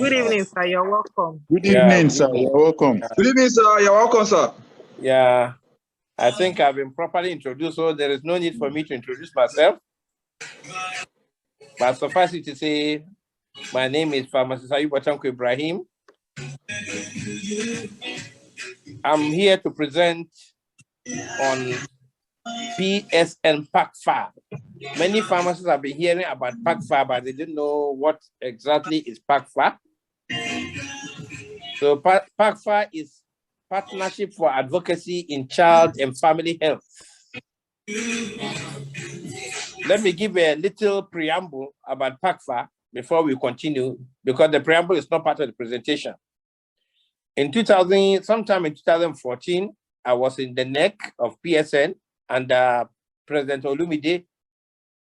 Good evening, sir. You're welcome. Good evening, sir. You're welcome. Good evening, sir. You're welcome, sir. Yeah, I think I've been properly introduced, so there is no need for me to introduce myself. But suffice it to say, my name is Pharmacist Ayuba Tanko Ibrahim. I'm here to present on PSN PACFaH. Many pharmacists have been hearing about PACFaH, but they didn't know what exactly is PACFaH. So PACFaH is Partnership for Advocacy in Child and Family Health. Let me give a little preamble about PACFaH before we continue, because the preamble is not part of the presentation. In sometime in 2014, I was in the neck of PSN under President Olumide.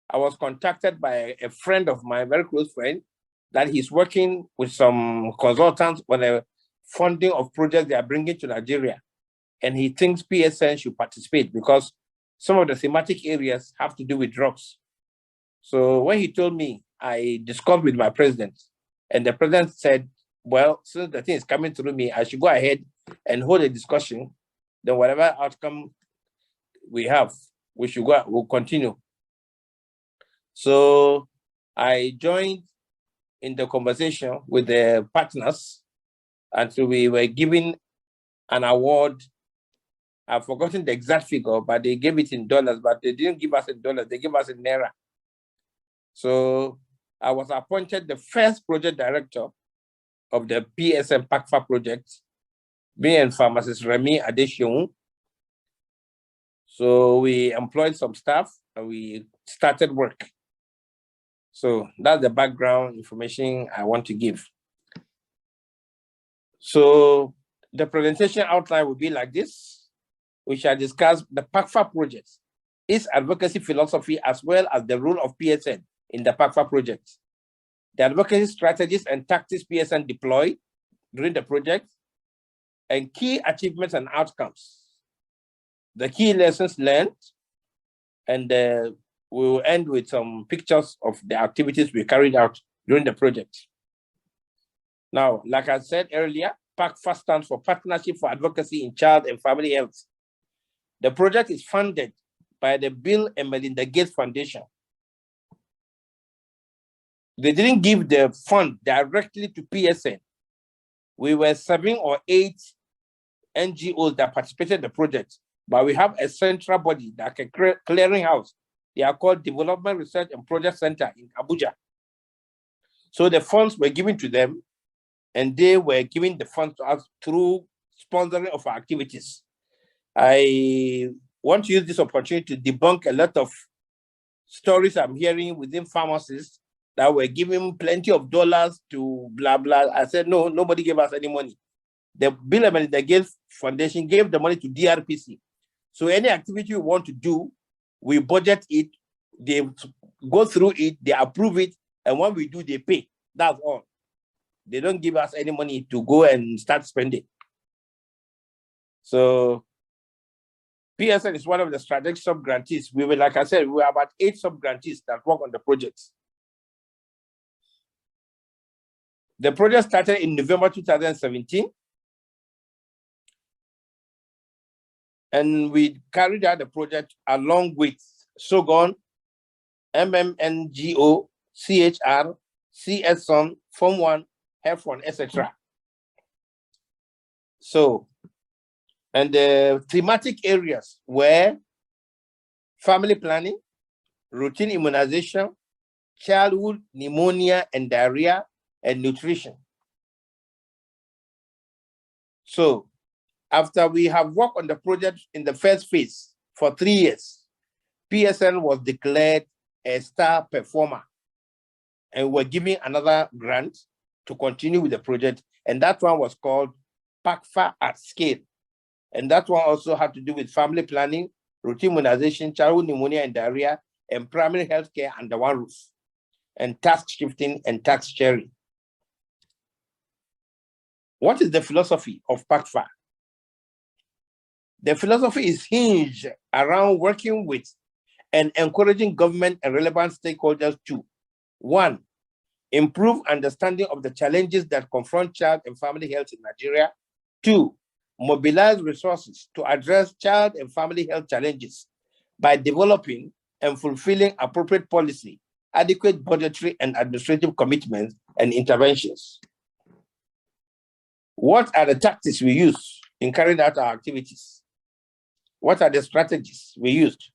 I was contacted by a friend of mine, very close friend, that he's working with some consultants on a funding of projects they are bringing to Nigeria. And he thinks PSN should participate because some of the thematic areas have to do with drugs. So when he told me, I discussed with my president, and the president said, well, since the thing is coming through me, I should go ahead and hold a discussion. Then whatever outcome we have, we'll continue. So I joined in the conversation with the partners until we were given an award. I've forgotten the exact figure, but they gave it in dollars, but they didn't give us in dollars, they gave us in naira. So I was appointed the first project director of the PSN PACFaH project, me and pharmacist Remy Adeshion. So we employed some staff and we started work. So that's the background information I want to give. So the presentation outline will be like this. We shall discuss the PACFaH project, its advocacy philosophy, as well as the role of PSN in the PACFaH project, the advocacy strategies and tactics PSN deployed during the project, and key achievements and outcomes, the key lessons learned, and we will end with some pictures of the activities we carried out during the project. Now, like I said earlier, PACFaH stands for Partnership for Advocacy in Child and Family Health. The project is funded by the Bill and Melinda Gates Foundation. They didn't give the fund directly to PSN. We were 7 or 8 NGOs that participated in the project, but we have a central body, like a clearinghouse. They are called Development Research and Project Center in Abuja. So the funds were given to them, and they were giving the funds to us through sponsoring of our activities. I want to use this opportunity to debunk a lot of stories I'm hearing within pharmacists that were giving plenty of dollars to blah, blah. I said, no, nobody gave us any money. The Bill and Melinda Gates Foundation gave the money to DRPC. So any activity you want to do, we budget it, they go through it, they approve it, and when we do, they pay. That's all. They don't give us any money to go and start spending. So PSN is one of the strategic sub-grantees. We were, like I said, we were about 8 sub-grantees that work on the projects. The project started in November 2017. And we carried out the project along with Shogun, MMNGO, CHR, CSON, Form 1, F1, etc. So, and the thematic areas were family planning, routine immunization, childhood pneumonia and diarrhea, and nutrition. So, after we have worked on the project in the first phase for 3 years, PSN was declared a star performer, and we're giving another grant to continue with the project, and that one was called PACFaH at Scale. And that one also had to do with family planning, routine immunization, childhood pneumonia and diarrhea, and primary health care under one roof, and task shifting and task sharing. What is the philosophy of PACFaH? The philosophy is hinged around working with and encouraging government and relevant stakeholders to, 1, improve understanding of the challenges that confront child and family health in Nigeria. 2, mobilize resources to address child and family health challenges by developing and fulfilling appropriate policy, adequate budgetary and administrative commitments and interventions. What are the tactics we use in carrying out our activities? What are the strategies we used?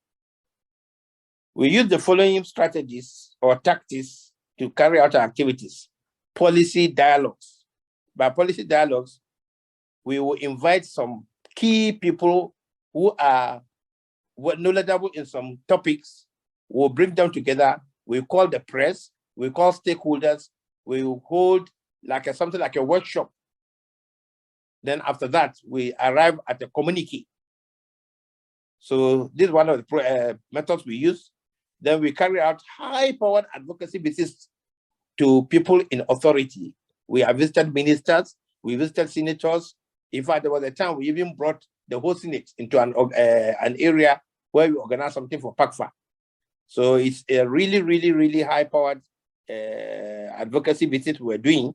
We use the following strategies or tactics to carry out our activities. Policy dialogues. By policy dialogues, we will invite some key people who are knowledgeable in some topics. We'll bring them together. We call the press, we call stakeholders, we will hold something like a workshop. Then after that, we arrive at a communique. So this is one of the methods we use. Then we carry out high-powered advocacy visits to people in authority. We have visited ministers, we visited senators. In fact, there was a time we even brought the whole Senate into an area where we organized something for PACFaH. So it's a really, really, really high-powered advocacy visit we're doing.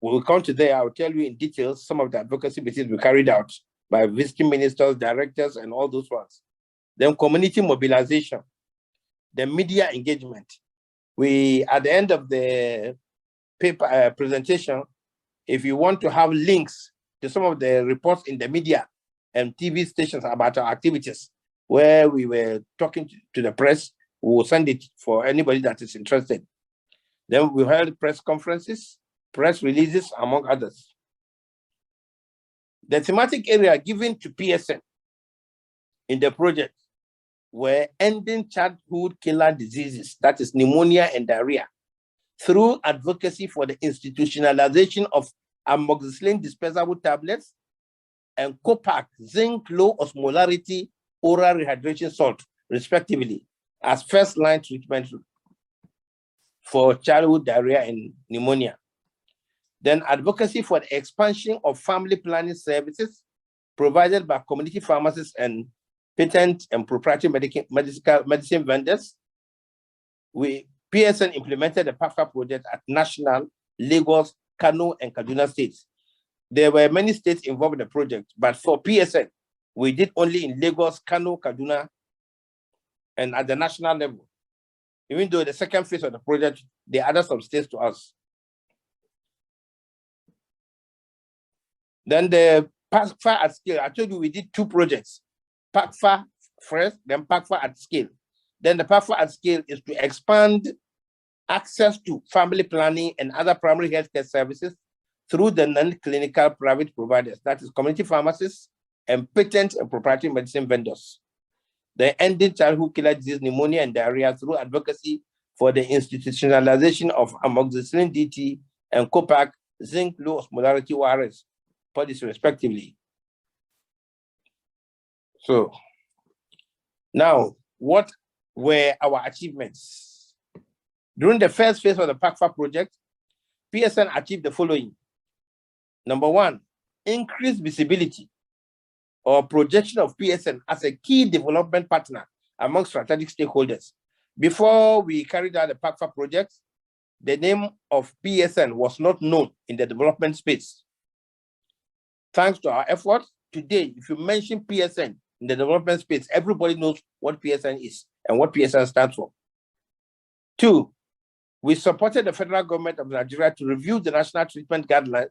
We'll come to there. I'll tell you in detail some of the advocacy visits we carried out by visiting ministers, directors, and all those ones. Then community mobilization, the media engagement. We, at the end of the paper presentation, if you want to have links to some of the reports in the media and TV stations about our activities, where we were talking to the press, we will send it for anybody that is interested. Then we held press conferences, press releases, among others. The thematic area given to PSN in the project were ending childhood killer diseases, that is pneumonia and diarrhea, through advocacy for the institutionalization of amoxicillin dispersible tablets and COPAC zinc low osmolarity oral rehydration salt, respectively, as first-line treatment for childhood diarrhea and pneumonia. Then advocacy for the expansion of family planning services provided by community pharmacists and patent and proprietary medicine vendors. PSN implemented the PACFaH project at national, Lagos, Kano, and Kaduna states. There were many states involved in the project, but for PSN, we did only in Lagos, Kano, Kaduna, and at the national level. Even though the second phase of the project, they added some states to us. Then the PACFaH at scale, I told you we did 2 projects. PACFaH first, then PACFaH at scale. Then the PACFaH at scale is to expand access to family planning and other primary healthcare services through the non-clinical private providers, that is community pharmacists and patent and proprietary medicine vendors. The ending childhood killer disease, pneumonia and diarrhea through advocacy for the institutionalization of amoxicillin DT and COPAC zinc low osmolarity ORS policy, respectively. So now, what were our achievements? During the first phase of the PACFaH project, PSN achieved the following. Number 1, increased visibility or projection of PSN as a key development partner among strategic stakeholders. Before we carried out the PACFaH project, the name of PSN was not known in the development space. Thanks to our efforts, today, if you mention PSN in the development space, everybody knows what PSN is and what PSN stands for. 2, we supported the federal government of Nigeria to review the national treatment guidelines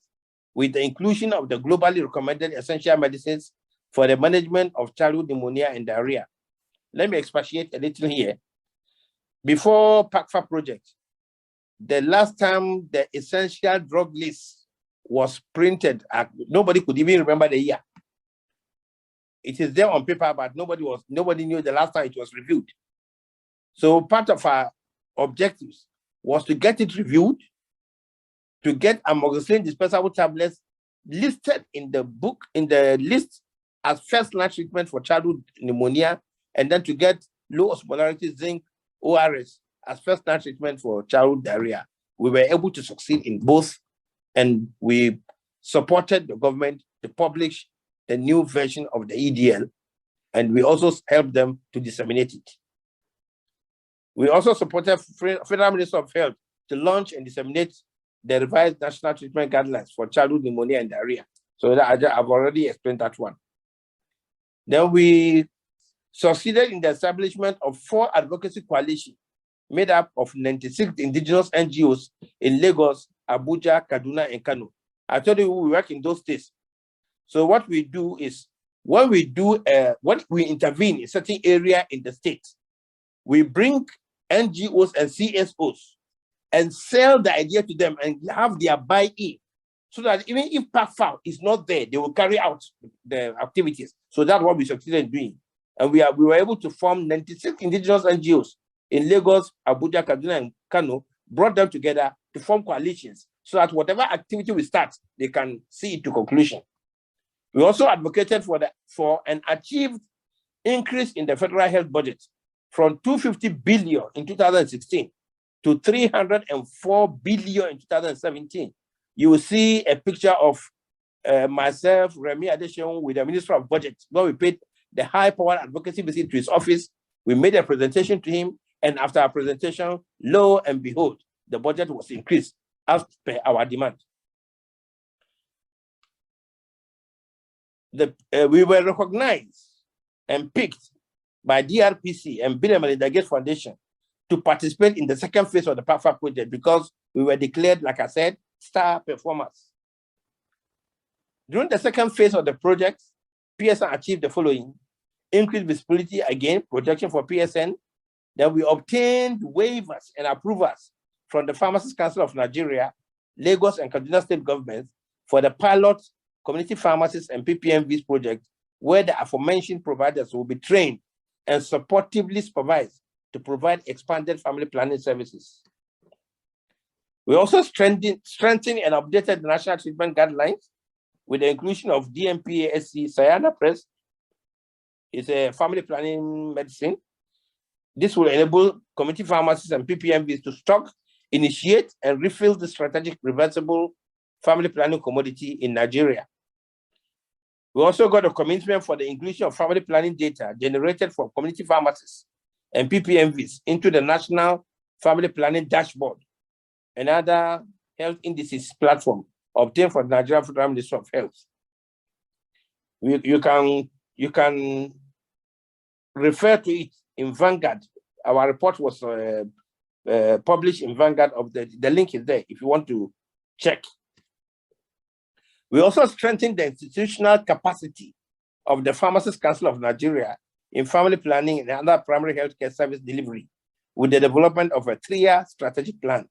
with the inclusion of the globally recommended essential medicines for the management of childhood pneumonia and diarrhea. Let me expatiate a little here. Before PACFaH project, the last time the essential drug list was printed, nobody could even remember the year. It is there on paper, but nobody knew the last time it was reviewed. So part of our objectives was to get it reviewed, to get amoxicillin dispersible tablets listed in the book, in the list as first-line treatment for childhood pneumonia, and then to get low osmolarity zinc ORS as first-line treatment for childhood diarrhea. We were able to succeed in both, and we supported the government to publish the new version of the EDL, and we also helped them to disseminate it. We also supported Federal Minister of Health to launch and disseminate the revised national treatment guidelines for childhood pneumonia and diarrhea. So that I've already explained that one. Then we succeeded in the establishment of 4 advocacy coalitions made up of 96 indigenous NGOs in Lagos, Abuja, Kaduna, and Kano. I told you we work in those states. So what we do is, when we intervene in certain area in the state, we bring NGOs and CSOs and sell the idea to them and have their buy-in, so that even if PACFaH is not there, they will carry out the activities. So that's what we succeeded in doing. And we were able to form 96 indigenous NGOs in Lagos, Abuja, Kaduna, and Kano, brought them together to form coalitions, so that whatever activity we start, they can see it to conclusion. We also advocated for an achieved increase in the federal health budget from 250 billion in 2016 to 304 billion in 2017. You will see a picture of myself, Remy Adesheun, with the Minister of Budget, where we paid the high-powered advocacy visit to his office. We made a presentation to him, and after our presentation, lo and behold, the budget was increased as per our demand. We were recognized and picked by DRPC and Bill and Melinda Gates Foundation to participate in the second phase of the PACFaH project, because we were declared, like I said, star performers. During the second phase of the project, PSN achieved the following: increased visibility, again, protection for PSN. Then we obtained waivers and approvals from the Pharmacists Council of Nigeria, Lagos and Kaduna state governments for the pilot community pharmacists and PPMVs project, where the aforementioned providers will be trained and supportively supervised to provide expanded family planning services. We also strengthened and updated the national treatment guidelines with the inclusion of DMPASC Sayana Press. It's a family planning medicine. This will enable community pharmacists and PPMVs to stock, initiate, and refill the strategic reversible family planning commodity in Nigeria. We also got a commitment for the inclusion of family planning data generated from community pharmacists and PPMVs into the National Family Planning Dashboard, another health indices platform obtained from the Nigerian Federal Ministry of Health. You can refer to it in Vanguard. Our report was published in Vanguard. The link is there if you want to check. We also strengthened the institutional capacity of the Pharmacists Council of Nigeria in family planning and other primary healthcare service delivery with the development of a 3-year strategic plan.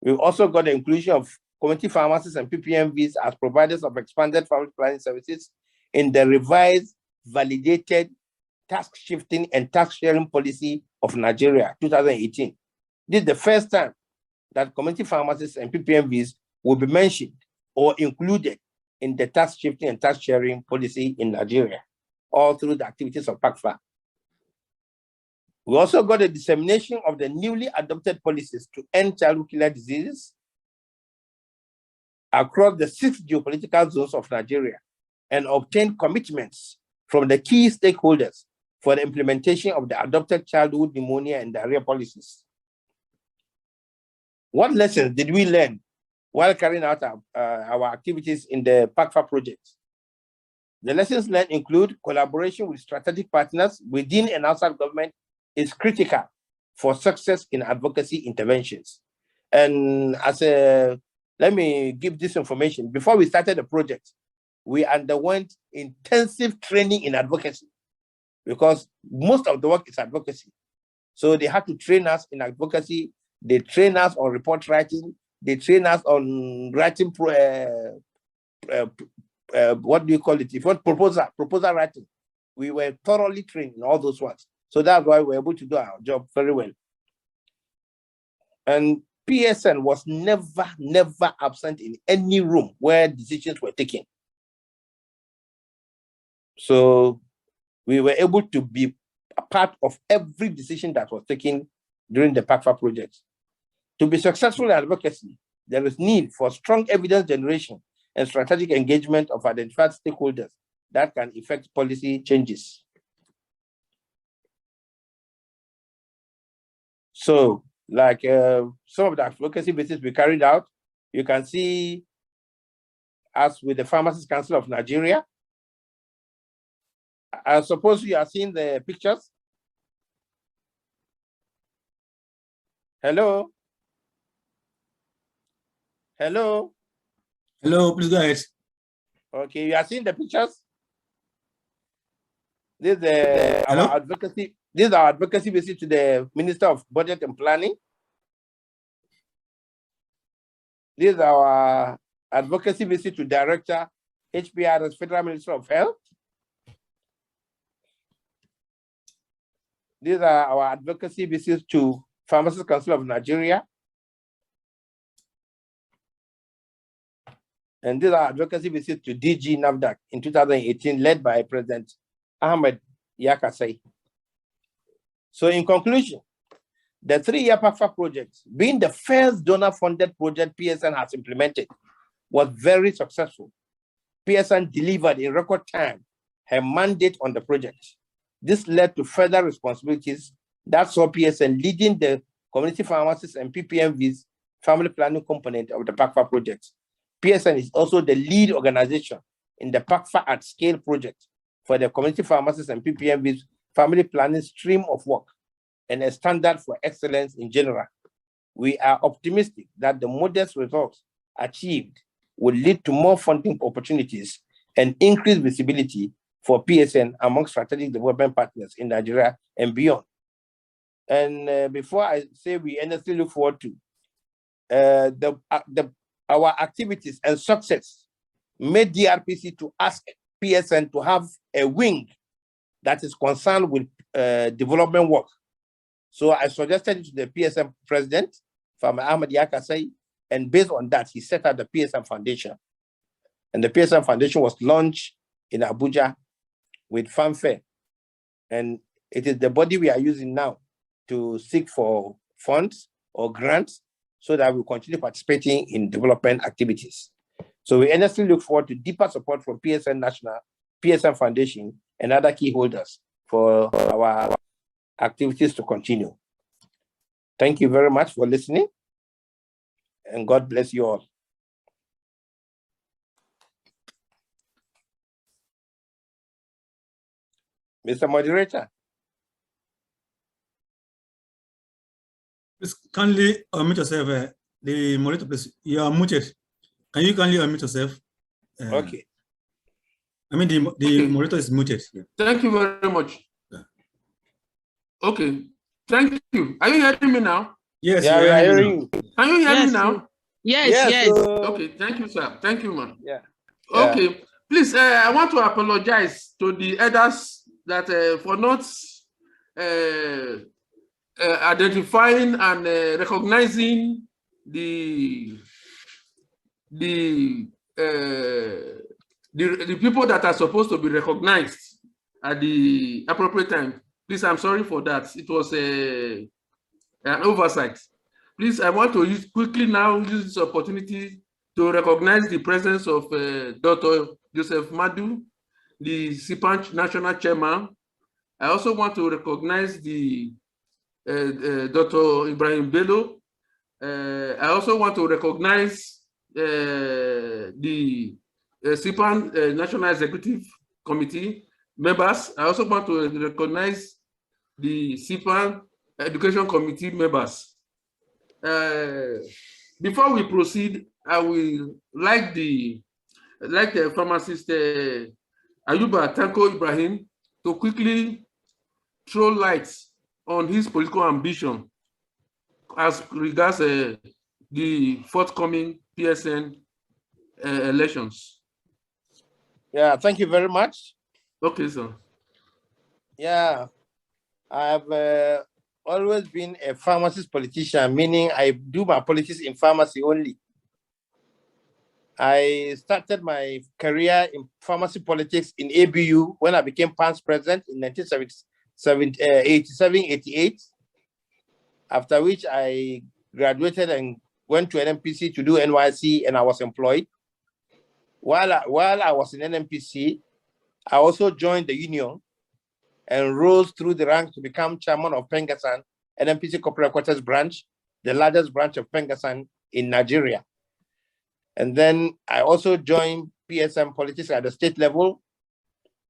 We also got the inclusion of community pharmacists and PPMVs as providers of expanded family planning services in the revised, validated task shifting and task sharing policy of Nigeria, 2018. This is the first time that community pharmacists and PPMVs will be mentioned or included in the task shifting and task sharing policy in Nigeria, all through the activities of PACFaH. We also got a dissemination of the newly adopted policies to end childhood killer diseases across the 6 geopolitical zones of Nigeria and obtained commitments from the key stakeholders for the implementation of the adopted childhood pneumonia and diarrhea policies. What lessons did we learn while carrying out our activities in the PACFaH project? The lessons learned include collaboration with strategic partners within and outside government is critical for success in advocacy interventions. And let me give this information. Before we started the project, we underwent intensive training in advocacy, because most of the work is advocacy. So they had to train us in advocacy. They train us on report writing. They train us on writing, what do you call it? If you want proposal writing. We were thoroughly trained in all those ones. So that's why we're able to do our job very well. And PSN was never absent in any room where decisions were taken. So we were able to be a part of every decision that was taken during the PACFaH project. To be successful in advocacy, there is need for strong evidence generation and strategic engagement of identified stakeholders that can effect policy changes. So like some of the advocacy visits we carried out. You can see us with the Pharmacists Council of Nigeria. I suppose you are seeing the pictures. Hello? Hello? Hello, please go ahead. Okay, you are seeing the pictures? This is our advocacy. This is our advocacy visit to the Minister of Budget and Planning. This is our advocacy visit to Director HPRS, Federal Minister of Health. These are our advocacy visits to Pharmacists Council of Nigeria. And these are advocacy visits to DG NAFDAC in 2018, led by President Ahmed Yakasai. So in conclusion, the 3-year PACFaH project, being the first donor-funded project PSN has implemented, was very successful. PSN delivered in record time her mandate on the project. This led to further responsibilities that saw PSN leading the community pharmacists and PPMV's family planning component of the PACFaH project. PSN is also the lead organization in the PACFaH at Scale project for the community pharmacists and PPMV's family planning stream of work and a standard for excellence in general. We are optimistic that the modest results achieved will lead to more funding opportunities and increased visibility for PSN among strategic development partners in Nigeria and beyond. And before I say we earnestly look forward to our activities and success made DRPC to ask PSN to have a wing that is concerned with development work. So I suggested it to the PSN president, Pharm Ahmed Yakasai, and based on that, he set up the Psn Foundation. And the Psn Foundation was launched in Abuja with fanfare. And it is the body we are using now to seek for funds or grants so that we continue participating in development activities. So we earnestly look forward to deeper support from PSN National, Psn Foundation, and other key holders for our activities to continue. Thank you very much for listening, and God bless you all. Mr. Moderator. Please kindly unmute yourself. The moderator, please. You are muted. Can you kindly unmute yourself? Okay. I mean, the moderator is muted. Yeah. Thank you very much. Yeah. Okay. Thank you. Are you hearing me now? Yes, yeah, we are hearing you. Can you hear me now? Yes. Okay, thank you, sir. Thank you, man. Yeah. Okay. Please, I want to apologize to the elders that for not identifying and recognizing the people that are supposed to be recognized at the appropriate time. Please, I'm sorry for that. It was an oversight. Please, I want to quickly now use this opportunity to recognize the presence of Dr. Joseph Madu, the CPAN National Chairman. I also want to recognize the Dr. Ibrahim Bello. I also want to recognize the CPAN National Executive Committee members. I also want to recognize the CPAN Education Committee members. Before we proceed, I will like the pharmacist Ayuba Tanko Ibrahim to quickly throw light on his political ambition as regards the forthcoming PSN elections. Yeah, thank you very much. Okay, sir. Yeah, I've always been a pharmacist politician, meaning I do my politics in pharmacy only. I started my career in pharmacy politics in ABU when I became PAN's president in 1987-88, after which I graduated and went to NMPC to do NYC, and I was employed. While I was in NMPC, I also joined the union and rose through the ranks to become chairman of Pengasan, NMPC Corporate Quarters branch the largest branch of Pengasan in Nigeria. And then I also joined PSN politics at the state level,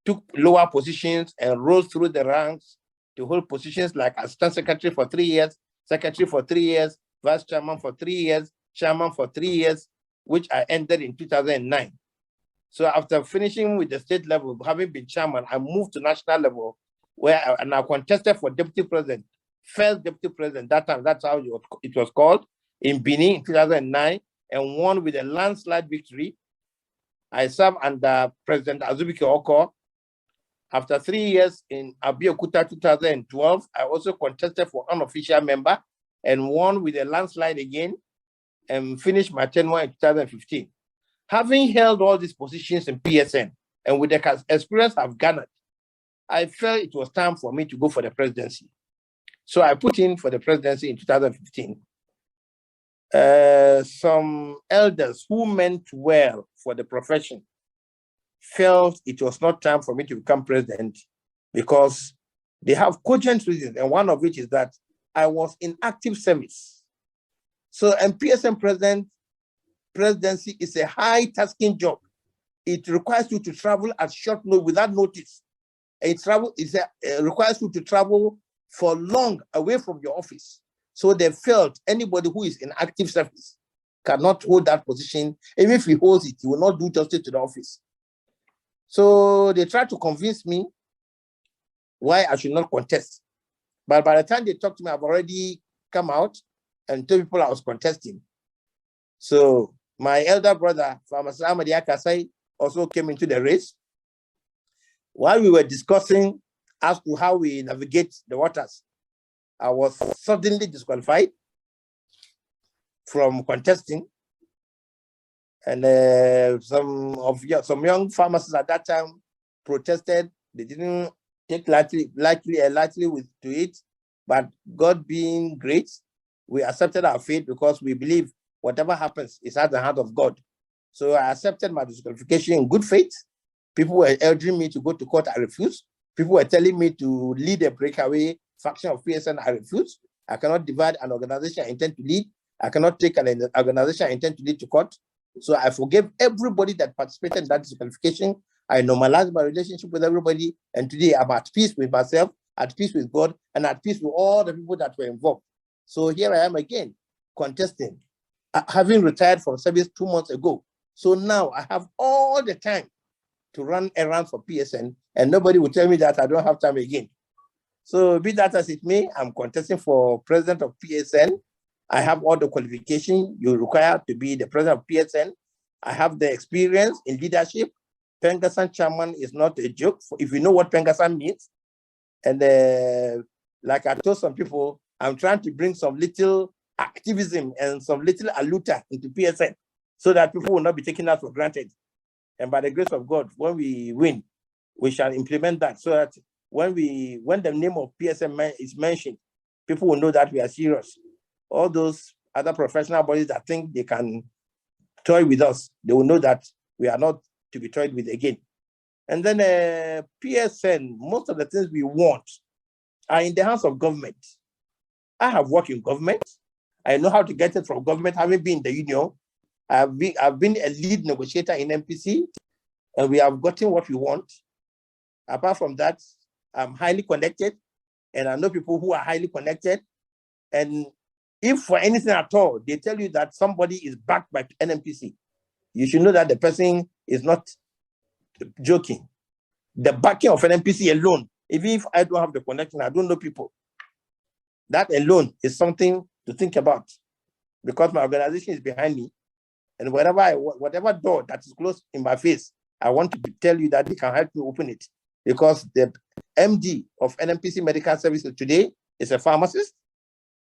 took lower positions and rose through the ranks to hold positions like assistant secretary for 3 years, secretary for 3 years, vice chairman for 3 years, chairman for 3 years, which I ended in 2009. So after finishing with the state level, having been chairman, I moved to national level where I contested for deputy president, first deputy president that time, that's how it was called, in Benin in 2009, and won with a landslide victory. I served under President Azubike Oko. After 3 years in Abeokuta 2012, I also contested for unofficial member and won with a landslide again and finished my tenure in 2015. Having held all these positions in PSN and with the experience I've garnered, I felt it was time for me to go for the presidency. So I put in for the presidency in 2015. Some elders who meant well for the profession felt it was not time for me to become president because they have cogent reasons, and one of which is that I was in active service. So, and PSN presidency is a high-tasking job. It requires you to travel at short notice without notice. It requires you to travel for long away from your office. So they felt anybody who is in active service cannot hold that position. Even if he holds it, he will not do justice to the office. So they tried to convince me why I should not contest. But by the time they talked to me, I've already come out and told people I was contesting. So my elder brother, Pharmacist Kasai, also came into the race. While we were discussing as to how we navigate the waters, I was suddenly disqualified from contesting. And some young pharmacists at that time protested. They didn't take lightly to it, but God being great, we accepted our fate because we believe whatever happens is at the hand of God. So I accepted my disqualification in good faith. People were urging me to go to court. I refused. People were telling me to lead a breakaway faction of PSN. I refused. I cannot divide an organization I intend to lead. I cannot take an organization I intend to lead to court. So I forgave everybody that participated in that disqualification. I normalized my relationship with everybody. And today I'm at peace with myself, at peace with God, and at peace with all the people that were involved. So here I am again, contesting, having retired from service 2 months ago. So now I have all the time to run errands for PSN, and nobody will tell me that I don't have time again. So be that as it may, I'm contesting for president of PSN. I have all the qualifications you require to be the president of PSN. I have the experience in leadership. Pengasan chairman is not a joke, if you know what Pengasan means. And like I told some people, I'm trying to bring some little activism and some little aluta into PSN so that people will not be taking that for granted. And by the grace of God, when we win, we shall implement that so that when the name of PSN is mentioned, people will know that we are serious. All those other professional bodies that think they can toy with us, they will know that we are not to be toyed with again. And then PSN, most of the things we want are in the hands of government. I have worked in government. I know how to get it from government, having been in the union. I've been a lead negotiator in MPC, and we have gotten what we want. Apart from that, I'm highly connected, and I know people who are highly connected. And if for anything at all, they tell you that somebody is backed by NMPC, you should know that the person is not joking. The backing of NMPC alone, even if I don't have the connection, I don't know people, that alone is something to think about, because my organization is behind me. And whatever door that is closed in my face, I want to tell you that they can help me open it. Because the MD of NMPC Medical Services today is a pharmacist,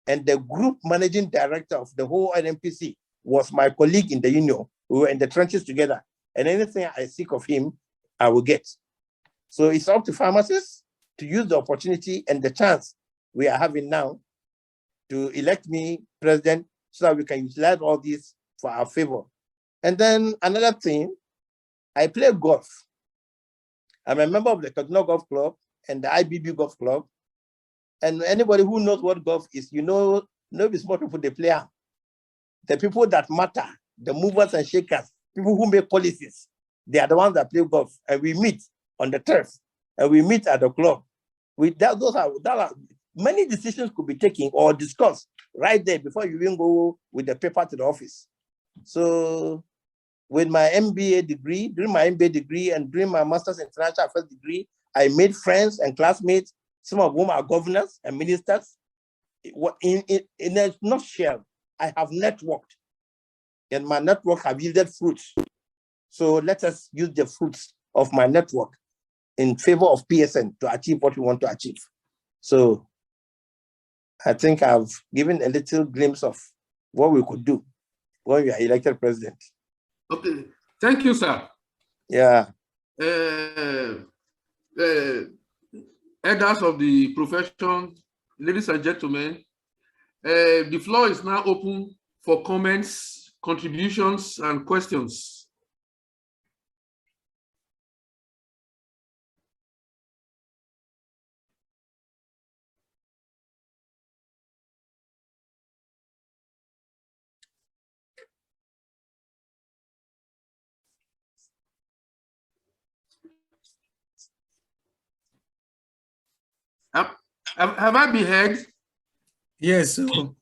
and the group managing director of the whole NMPC was my colleague in the union. We were in the trenches together, and anything I seek of him, I will get. So it's up to pharmacists to use the opportunity and the chance we are having now to elect me president so that we can utilize all this for our favor. And then another thing, I play golf. I'm a member of the Kaduna Golf Club and the IBB Golf Club. And anybody who knows what golf is, you know no be small people they play am. The people that matter, the movers and shakers, people who make policies, they are the ones that play golf. And we meet on the turf, and we meet at the club. Those are many decisions could be taken or discussed right there before you even go with the paper to the office. So with my MBA degree, during my MBA degree and during my Master's in Financial Affairs degree, I made friends and classmates, some of whom are governors and ministers. In a nutshell, I have networked, and my network have yielded fruits. So let us use the fruits of my network in favor of PSN to achieve what we want to achieve. So I think I've given a little glimpse of what we could do when we are elected president. Okay, thank you, sir. Yeah. Elders of the profession, ladies and gentlemen, the floor is now open for comments, contributions, and questions. Have I been heard? Yes. So,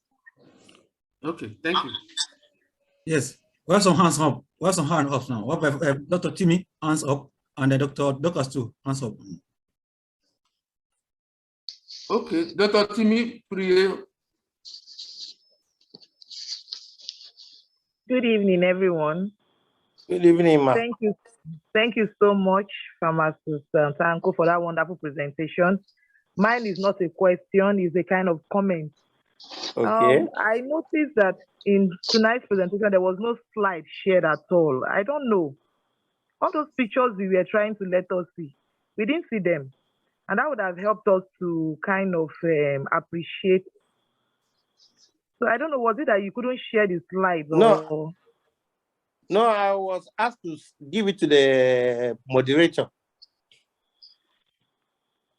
Okay, thank you. yes. We have some hands up. We have some hands up now. What about Dr. Timmy hands up, and the doctors too hands up. Okay, Dr. Timmy, Preamble. Good evening, everyone. Good evening, ma. Thank you so much, Pharmacist Tanko, for that wonderful presentation. Mine is not a question, it's a kind of comment. Okay. I noticed that in tonight's presentation, there was no slide shared at all. I don't know. All those pictures we were trying to let us see, we didn't see them. And that would have helped us to kind of appreciate. So I don't know, was it that you couldn't share the slides? No, I was asked to give it to the moderator.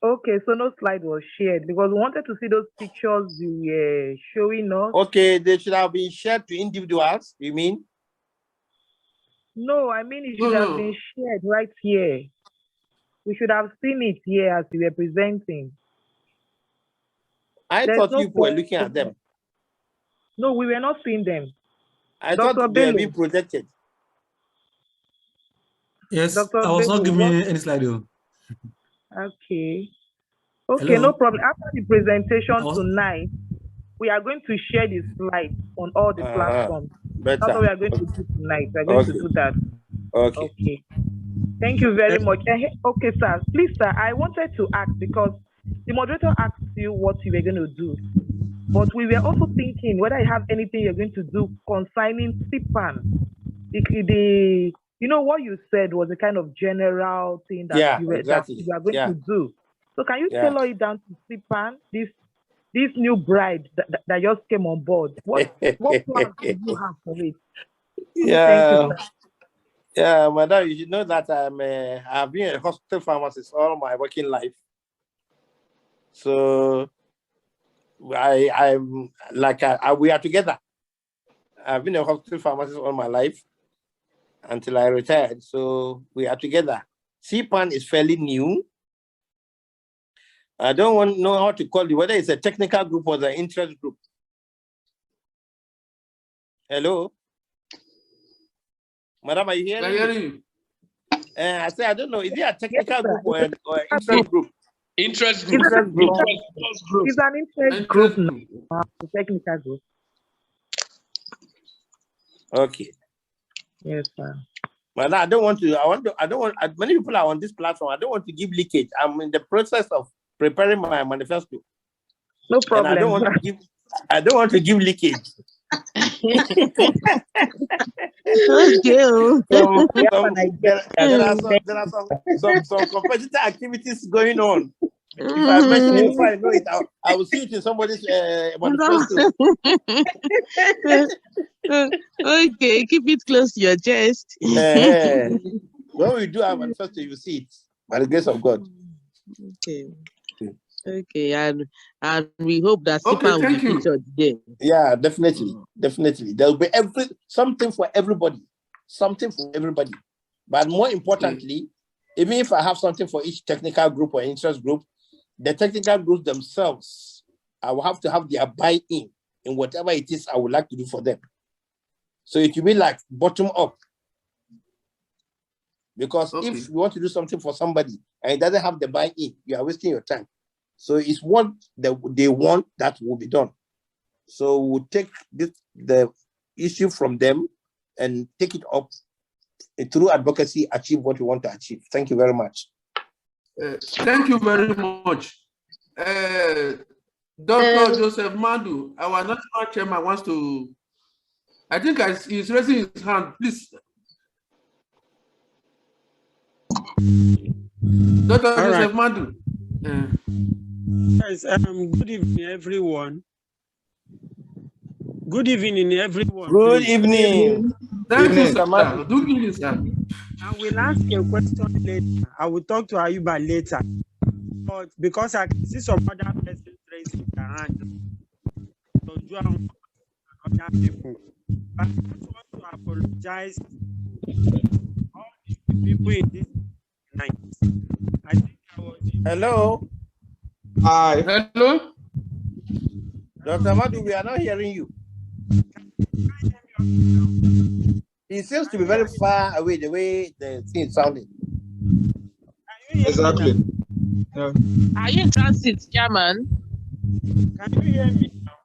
Okay, so no slide was shared because we wanted to see those pictures you were showing us. Okay, they should have been shared to individuals, you mean? No, I mean it should have been shared right here. We should have seen it here as we were presenting. I thought you were looking at them. No, we were not seeing them. I thought they were being projected. Yes, Dr. I was not Bello, giving any slide. Okay. Okay, Hello? no problem. After the presentation tonight, we are going to share the slides on all the platforms. That's what we are going to do tonight. We are going to do that. Okay. Thank you very much. Okay, sir. Please, sir, I wanted to ask because the moderator asked you what you were going to do. But we were also thinking whether you have anything you're going to do concerning CPAN. You know, what you said was a kind of general thing that you were going to do. So can you tailor it down to CPAN, this new bride that just came on board? What plans do you have for it? Yeah. Yeah, madam, you should know that I've been a hospital pharmacist all my working life. So we are together. I've been a hospital pharmacist all my life until I retired. So we are together. CPAN is fairly new. I don't know how to call it, whether it's a technical group or the interest group. Hello? Madam, are you hearing me? I'm hearing you. I say, I don't know, is it a technical group or an interest group? Interest group. It's an interest group now, the technical group. Okay. Yes, sir. But I don't want, many people are on this platform. I don't want to give leakage. I'm in the process of preparing my manifesto. No problem. And I don't want to give leakage. There are some competitive activities going on. If I mention it before I know it, I will see it in somebody's manifesto. Okay, keep it close to your chest. When we do our manifesto, you see it by the grace of God. Okay. Okay, and we hope that CPAN will be featured there. Yeah, definitely. There will be something for everybody. But more importantly, even if I have something for each technical group or interest group, the technical groups themselves, I will have to have their buy-in in whatever it is I would like to do for them. So it will be like bottom up. Because if you want to do something for somebody and it doesn't have the buy-in, you are wasting your time. So it's what they want that will be done. So we'll take the issue from them and take it up through advocacy, achieve what we want to achieve. Thank you very much. Thank you very much. Dr. Joseph Mandu, our national chairman, wants to, I think he's raising his hand. Please. Dr. Joseph Mandu. Yes, good evening, everyone. Good evening, everyone. Good evening. Thank you, sir. Good evening, sir. I will ask a question later. I will talk to Ayuba later. But because I can see some other persons raising their hand, so join other people. But I just want to apologize to all the people in this night. I think I was. Hello. Hi. Hello. Dr. Madu, we are not hearing you. He seems to be very far away the way the thing is sounding. Exactly. Yeah. Are you in transit, Chairman? Can you hear me now?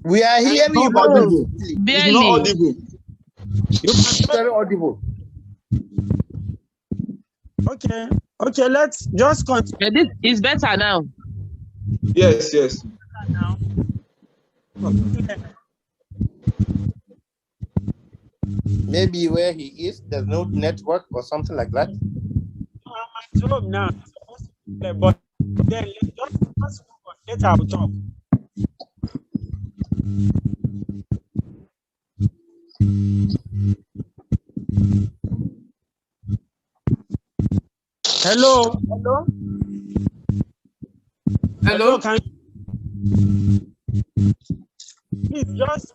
We are hearing you, but barely. Barely. It's not audible. You're very audible. Okay, let's just continue. It's better now. Yes. Now. Maybe where he is, there's no network or something like that. I'm at home now, but then just move on. Later I will talk. Hello. Can you... Please just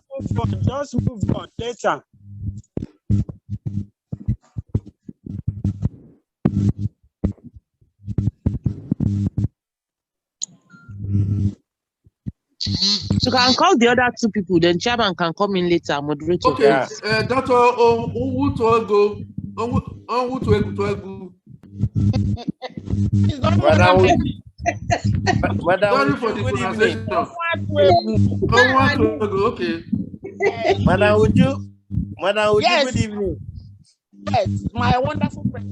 move on later. You can call the other two people, then Chairman can come in later, moderator. Okay, yeah. Dr. Onwutuogu. Sorry for the pronunciation. Okay. Madam Uju, yes. Good evening. Yes, my wonderful friend.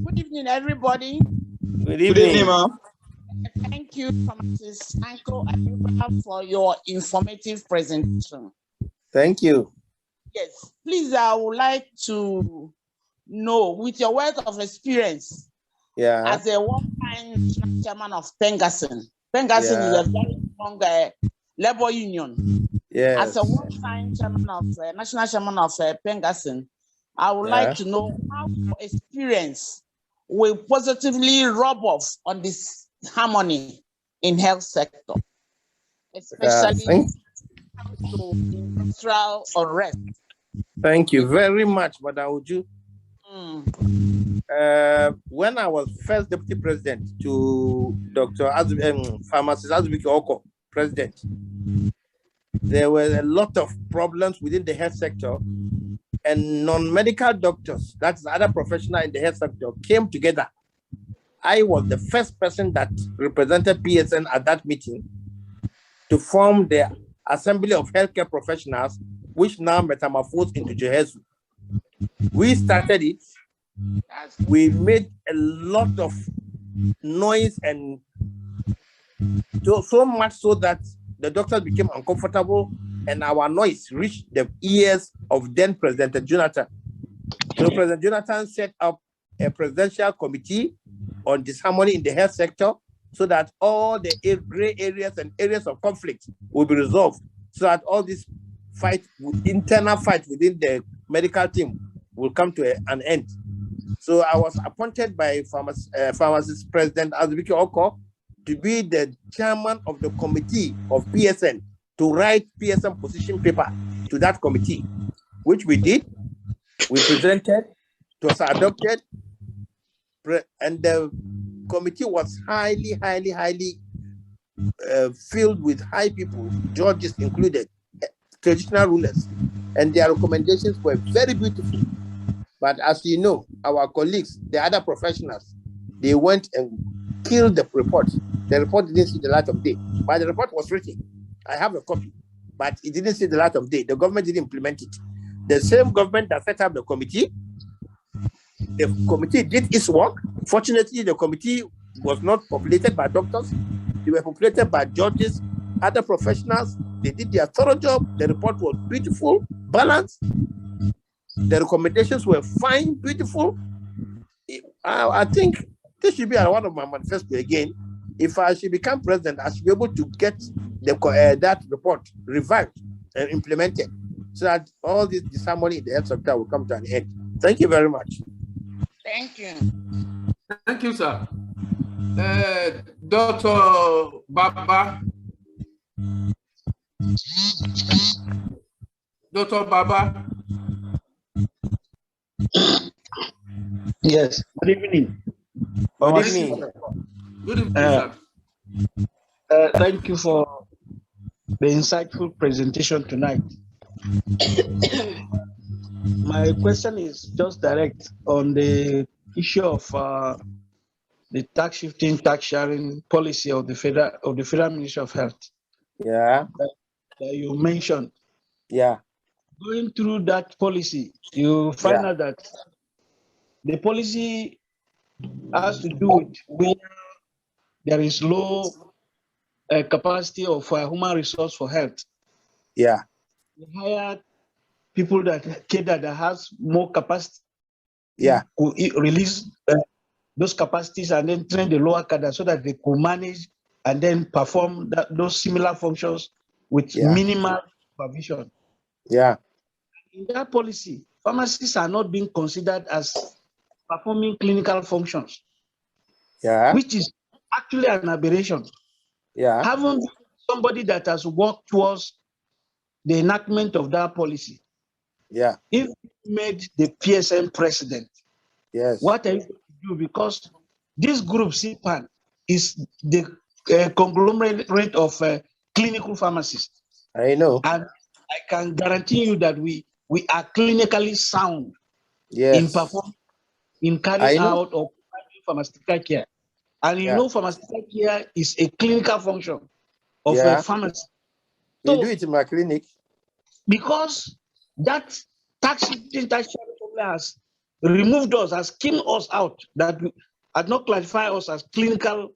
Good evening, everybody. Good evening, ma'am. Thank you, Pharmacists Tanko and Ibrahim, for your informative presentation. Thank you. Yes, please, I would like to know, with your wealth of experience, as a one-time chairman of PACFaH. PACFaH is a very strong labor union. Yes. As a one-time chairman of national chairman of PACFaH, I would like to know how your experience will positively rub off on this harmony in health sector, especially to industrial unrest. Thank you very much, Madam Uju. When I was first deputy president to Dr. Pharmacist Azubike Oko, president, there were a lot of problems within the health sector, and non-medical doctors, that's the other professional in the health sector, came together. I was the first person that represented PSN at that meeting to form the Assembly of Healthcare Professionals, which now metamorphosed into JHESU. We started it. We made a lot of noise, and so much so that the doctors became uncomfortable, and our noise reached the ears of then President Jonathan. So President Jonathan set up a presidential committee on disharmony in the health sector, so that all the gray areas and areas of conflict will be resolved, so that all this internal fight within the medical team will come to an end. So I was appointed by Pharmacists President Azubike Oko to be the chairman of the committee of PSN to write PSN position paper to that committee, which we did. We presented, it was adopted, and the committee was highly filled with high people, judges included, traditional rulers, and their recommendations were very beautiful. But as you know, our colleagues, the other professionals, they went and killed the report. The report didn't see the light of day, but the report was written. I have a copy, but it didn't see the light of day. The government didn't implement it. The same government that set up the committee did its work. Fortunately, the committee was not populated by doctors. They were populated by judges, other professionals. They did their thorough job. The report was beautiful, balanced. The recommendations were fine, beautiful. I think this should be one of my manifesto again. If I should become president, I should be able to get that report revived and implemented so that all this disharmony in the health sector will come to an end. Thank you very much. Thank you. Thank you, sir. Dr. Baba. Dr. Baba. Yes. Good evening. Good evening. Good evening, sir. Thank you for the insightful presentation tonight. My question is just direct on the issue of the tax shifting, tax sharing policy of the Federal Ministry of Health. Yeah. That you mentioned. Yeah. Going through that policy, you find out that the policy has to do with where there is low capacity of human resource for health. Yeah. You hire people that has more capacity. Yeah. Release those capacities and then train the lower cadre so that they could manage and then perform those similar functions with minimal supervision. Yeah. In that policy, pharmacists are not being considered as performing clinical functions. Yeah. Which is actually an aberration. Yeah. Having somebody that has worked towards the enactment of that policy. Yeah. If you made the PSN president, yes, what are you going to do? Because this group CPAN is the conglomerate of clinical pharmacists. I know. And I can guarantee you that we are clinically sound in performing, in carrying out of pharmaceutical care. And you know, pharmaceutical care is a clinical function of a pharmacy. So, we do it in my clinic. Because that tax shifting, tax sharing formula has removed us, has skimmed us out, that had not classified us as clinicians.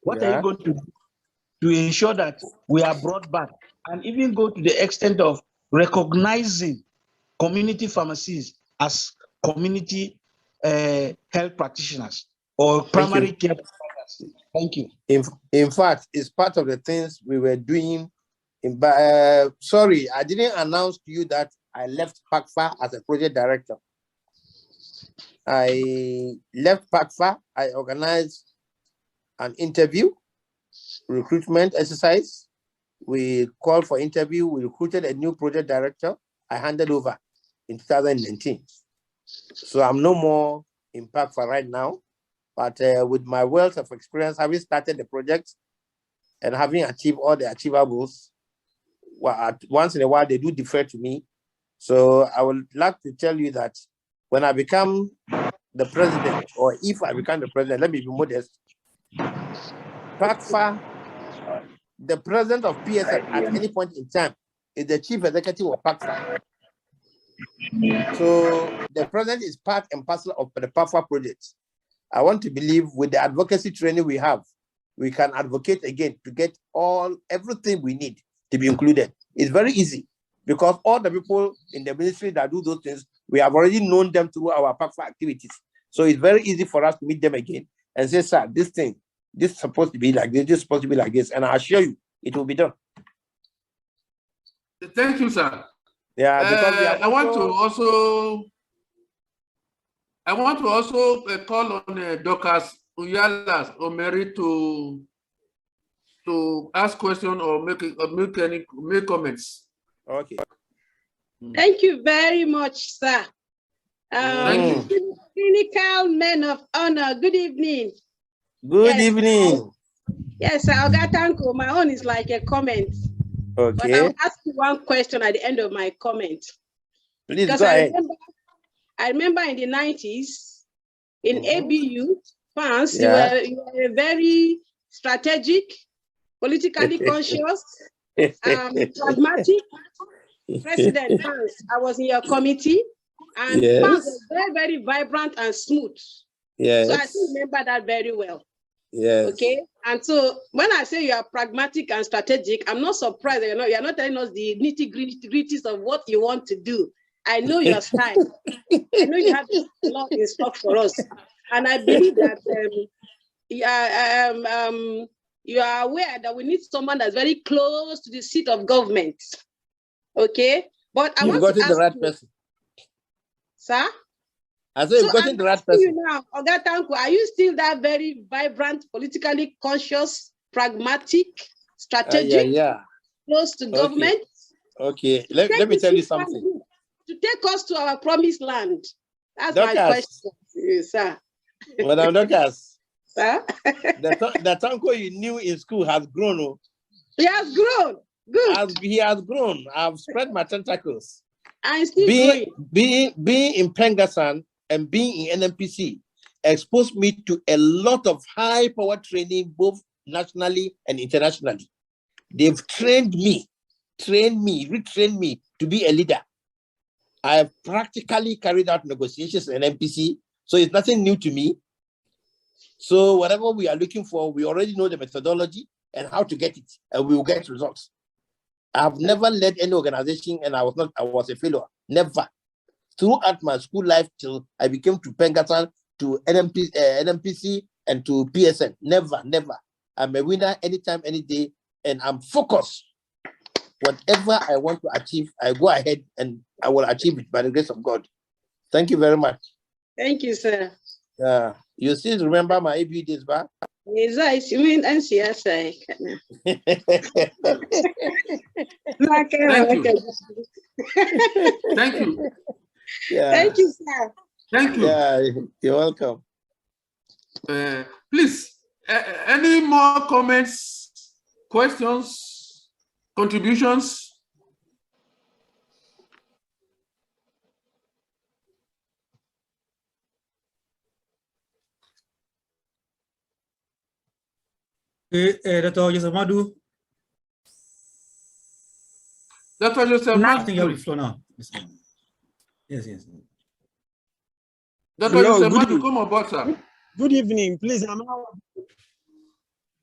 What are you going to do to ensure that we are brought back and even go to the extent of recognizing community pharmacies as community health practitioners or primary care providers? Thank you. In fact, it's part of the things we were doing. Sorry, I didn't announce to you that I left PACFaH as a project director. I left PACFaH. I organized an interview, recruitment exercise. We called for interview. We recruited a new project director. I handed over in 2019. So I'm no more in PACFaH right now. But with my wealth of experience, having started the project and having achieved all the achievables, once in a while they do defer to me. So I would like to tell you that when I become the president, or if I become the president, let me be modest. PACFaH, the president of PSN at any point in time is the chief executive of PACFaH. So the president is part and parcel of the PACFaH project. I want to believe with the advocacy training we have, we can advocate again to get everything we need to be included. It's very easy because all the people in the ministry that do those things, we have already known them through our PACFaH activities. So it's very easy for us to meet them again and say, sir, this is supposed to be like this is supposed to be like this. And I assure you, it will be done. Thank you, sir. Yeah, because I want to also I want to also call on Doctors Uyalas Omeri to ask questions or make comments. Okay. Thank you very much, sir. Thank you. Clinical men of honor, good evening. Good evening. Yes, sir, Oga Tanko, my own is like a comment. Okay. But I'll ask you one question at the end of my comment. Please because go ahead. I remember in the 90s, in ABU, Pharm, you were very strategic, politically conscious, pragmatic. President Pharm, I was in your committee, and Pharm was very, very vibrant and smooth. Yes. So I still remember that very well. Yes. Okay. And so when I say you are pragmatic and strategic, I'm not surprised that you're not telling us the nitty-gritties of what you want to do. I know your style. I know you have a lot in stock for us. And I believe that you are aware that we need someone that's very close to the seat of government. Okay. But I want to ask the right person. Sir? I said you've gotten the right person. You now, Oga Tanko, are you still that very vibrant, politically conscious, pragmatic, strategic, close to government? Okay, let me tell you something. To take us to our promised land. That's my question, sir. Madam Docas, sir? the Tanko you knew in school has grown. He has grown. Good. He has grown. I've spread my tentacles. I'm still being growing. in Pengasan and being in NMPC exposed me to a lot of high power training, both nationally and internationally. They've trained me, retrained me to be a leader. I have practically carried out negotiations in NMPC, so it's nothing new to me. So whatever we are looking for, we already know the methodology and how to get it, and we will get results. I've never led any organization and I was a failure. Never. Throughout my school life till I became to Pengasan, to NMPC, and to PSN. Never. I'm a winner anytime, any day, and I'm focused. Whatever I want to achieve, I go ahead and I will achieve it by the grace of God. Thank you very much. Thank you, sir. You still remember my ABU days back? Yes, you mean NCSI. Thank you. Thank you, sir. Thank you. Yeah, you're welcome. Please, any more comments, questions, contributions? Dr. Joseph Madu. Dr. Joseph Madu. I think you have the floor now. Yes. Dr. Joseph Madu, come on board, sir. Good evening, please.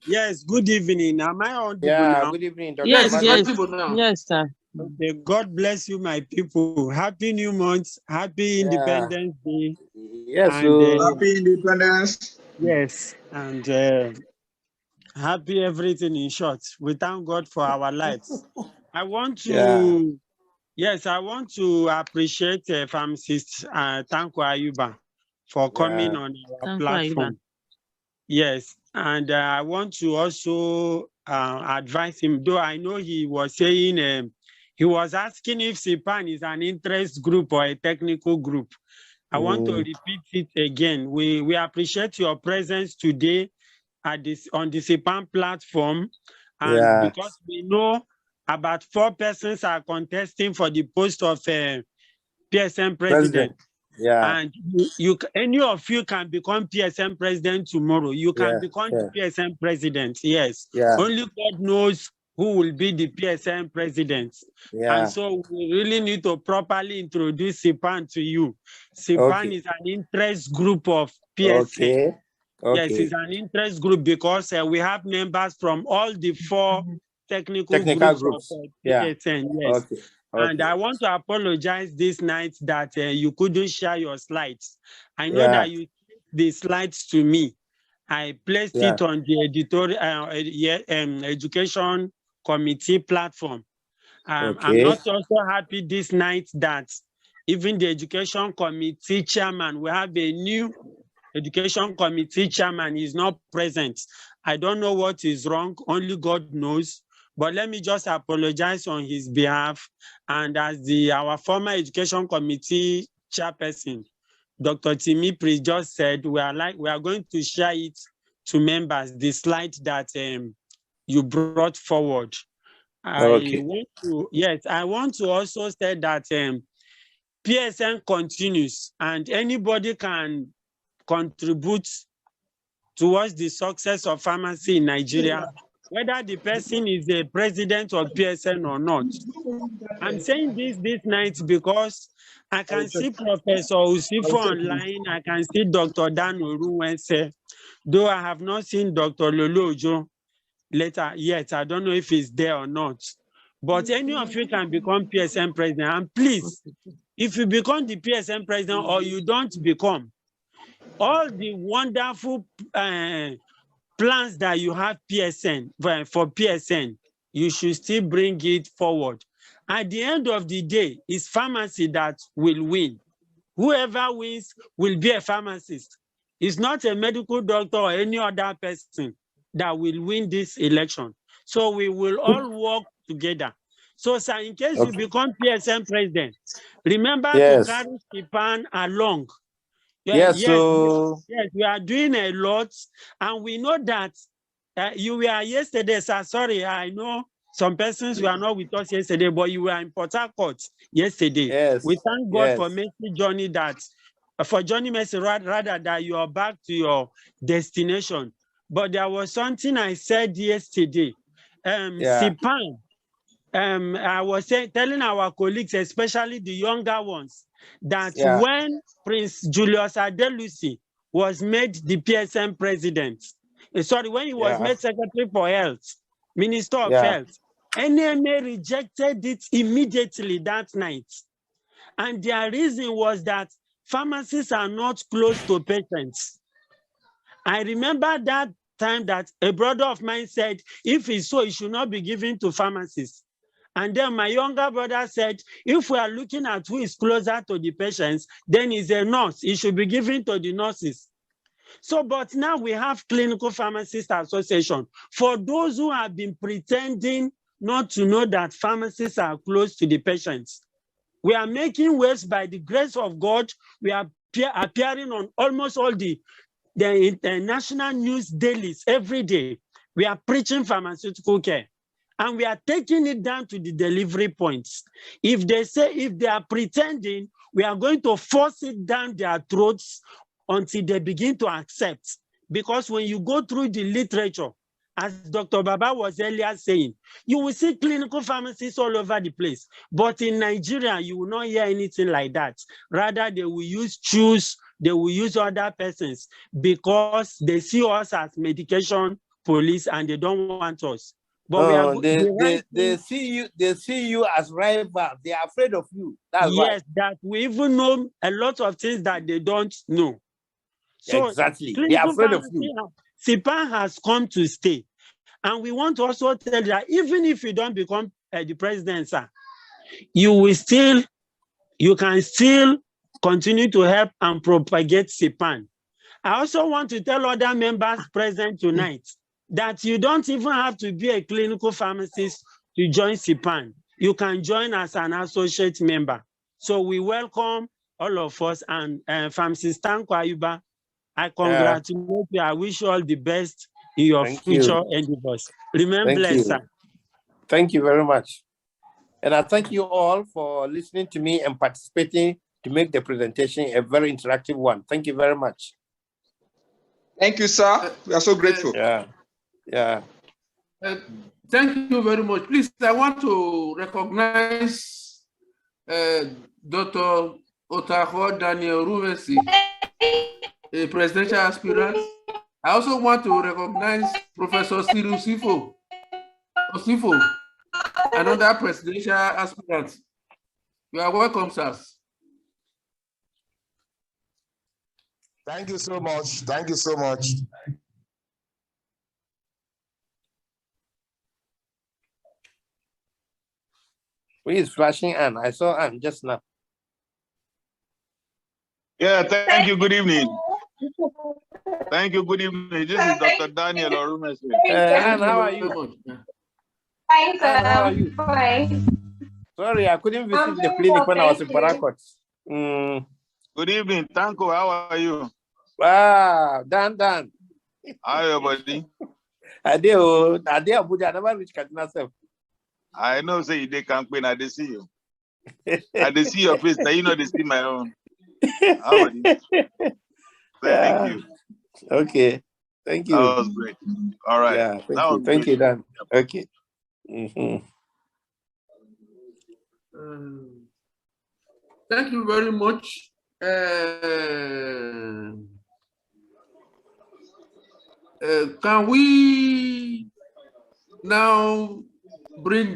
Yes, good evening. Am I on? Yeah, good evening, Dr. Yes, sir. Okay, God bless you, my people. Happy New Month. Happy Independence Day. Yes, happy Independence. Yes, and happy everything in short. We thank God for our lives. I want to, I want to appreciate Pharmacist Tanko Ayuba for coming on our platform. Ayuba. Yes, and I want to also advise him, though I know he was saying, he was asking if CPAN is an interest group or a technical group. I want to repeat it again. We appreciate your presence today on the CPAN platform, and because we know about 4 persons are contesting for the post of PSN president. And any of you can become PSN president tomorrow. You can become the PSN president. Yes. Only God knows who will be the PSN president. And so we really need to properly introduce CPAN to you. CPAN is an interest group of PSN. Yes, it's an interest group because we have members from all the 4 technical groups. Of PSN. Yes. And I want to apologize this night that you couldn't share your slides. I know that you sent the slides to me. I placed it on the editorial education committee platform. I'm not also happy this night that even the education committee chairman, we have a new education committee chairman, is not present. I don't know what is wrong, only God knows. But let me just apologize on his behalf. And as our former education committee chairperson, Dr. Timipri just said, we are going to share it to members, the slide that you brought forward. Okay. I want to also say that PSN continues and anybody can contribute towards the success of pharmacy in Nigeria, whether the person is a president of PSN or not. I'm saying this night because I can see Professor Usifo online, I can see Dr. Dan Oruwense, though I have not seen Dr. Lolojo later yet. I don't know if he's there or not. But any of you can become PSN president. And please, if you become the PSN president or you don't become, all the wonderful plans that you have for PSN, you should still bring it forward. At the end of the day, it's pharmacy that will win. Whoever wins will be a pharmacist. It's not a medical doctor or any other person that will win this election. So we will all work together. So, sir, in case you become PSN president, remember to carry CPAN along. Yes, we are doing a lot, and we know that you were yesterday, sir. Sorry, I know some persons were not with us yesterday, but you were in Port Harcourt yesterday. Yes. We thank God for Mercy Journey for Johnny Mercy, rather that you are back to your destination. But there was something I said yesterday. CPAN. I was telling our colleagues, especially the younger ones, that when Prince Julius Adelusi was made the PSN president, when he was made Secretary for Health, Minister of Health, NMA rejected it immediately that night. And their reason was that pharmacists are not close to patients. I remember that time that a brother of mine said, if it's so, it should not be given to pharmacists. And then my younger brother said, if we are looking at who is closer to the patients, then it's a nurse. It should be given to the nurses. So, but now we have Clinical Pharmacists Association. For those who have been pretending not to know that pharmacists are close to the patients, we are making waves by the grace of God. We are appearing on almost all the national news dailies every day. We are preaching pharmaceutical care. And we are taking it down to the delivery points. If they are pretending, we are going to force it down their throats until they begin to accept. Because when you go through the literature, as Dr. Baba was earlier saying, you will see clinical pharmacists all over the place. But in Nigeria, you will not hear anything like that. Rather, they will use CHOOS, they will use other persons because they see us as medication police and they don't want us. But they see you as rival. They are afraid of you. That's yes, that we even know a lot of things that they don't know. So exactly, they are afraid of you. CPAN has come to stay, and we want to also tell you that even if you don't become the president, sir, you can still continue to help and propagate CPAN. I also want to tell other members present tonight that you don't even have to be a clinical pharmacist to join CPAN. You can join as an associate member. So we welcome all of us, and Pharmacist Tanko Ayuba, I congratulate you. I wish you all the best in your future endeavors. Remain blessed, sir. Thank you very much. And I thank you all for listening to me and participating to make the presentation a very interactive one. Thank you very much. Thank you, sir. We are so grateful. Thank you very much. Please, I want to recognize Dr. Otaho Daniel Ruvesi, a presidential aspirant. I also want to recognize Professor Siru Osifo, another presidential aspirant. You are welcome, sirs. Thank you so much. Thank you so much. Who is flashing Anne? I saw Anne just now. Yeah, thank you. Good evening. Thank you. Good evening. This is Dr. Daniel Orume. And how are you? Fine, sir. How are you? Fine. Sorry, I couldn't visit the clinic when I was in Parakot. Good evening, Tanko. How are you? Dan. How are you, buddy? I did Abuja. I never reached Kaduna self. I know, say you did campaign. I did see you. I did see your face. Now you know they see my own. How are you? Thank you. Okay. Thank you. That was great. All right. Yeah, thank you, Dan. Okay. Thank you very much. Can we now bring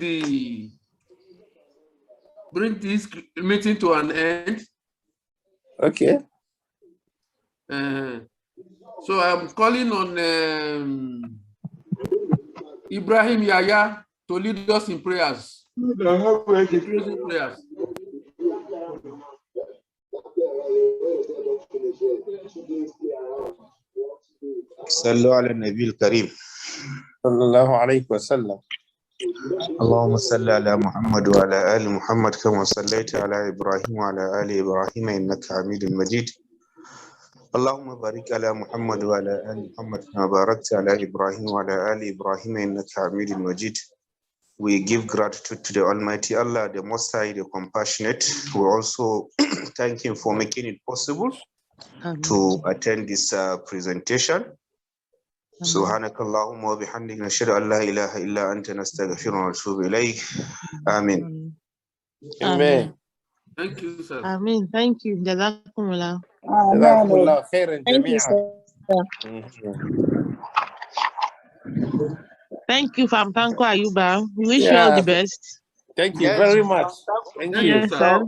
this meeting to an end? Okay. So I'm calling on Ibrahim Yaya to lead us in prayers. Closing prayers. صلوا على النبي الكريم صلى الله عليه وسلم. اللهم صل على محمد وعلى آل محمد كما صليت على إبراهيم وعلى آل إبراهيم إنك حميد مجيد. اللهم بارك على محمد وعلى آل محمد كما باركت على إبراهيم وعلى آل إبراهيم إنك حميد مجيد. We give gratitude to the Almighty Allah, the Most High, the Compassionate. We also thank Him for making it possible to attend this presentation. سبحانك اللهم وبحمدك نشهد أن لا إله إلا أنت نستغفرك ونتوب إليك. آمين. Amen. Thank you, sir. Amen. Thank you. Jazakumullah. Jazakumullah khairan Thank you, jami'an. Thank you, Tanko Ayuba. We wish you all the best. Thank you very much. Thank you. Yes, sir.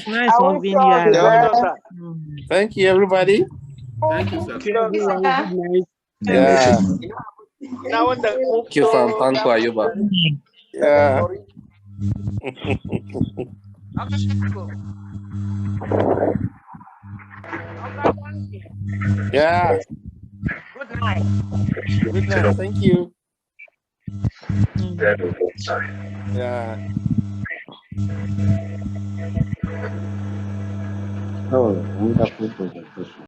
Nice having you around. Thank you, everybody. Thank you, sir. Good night. Yeah. Thank you, Tanko Ayuba. Yeah. Yeah. Good night. Good night. Thank you. Yeah. Oh, wonderful presentation.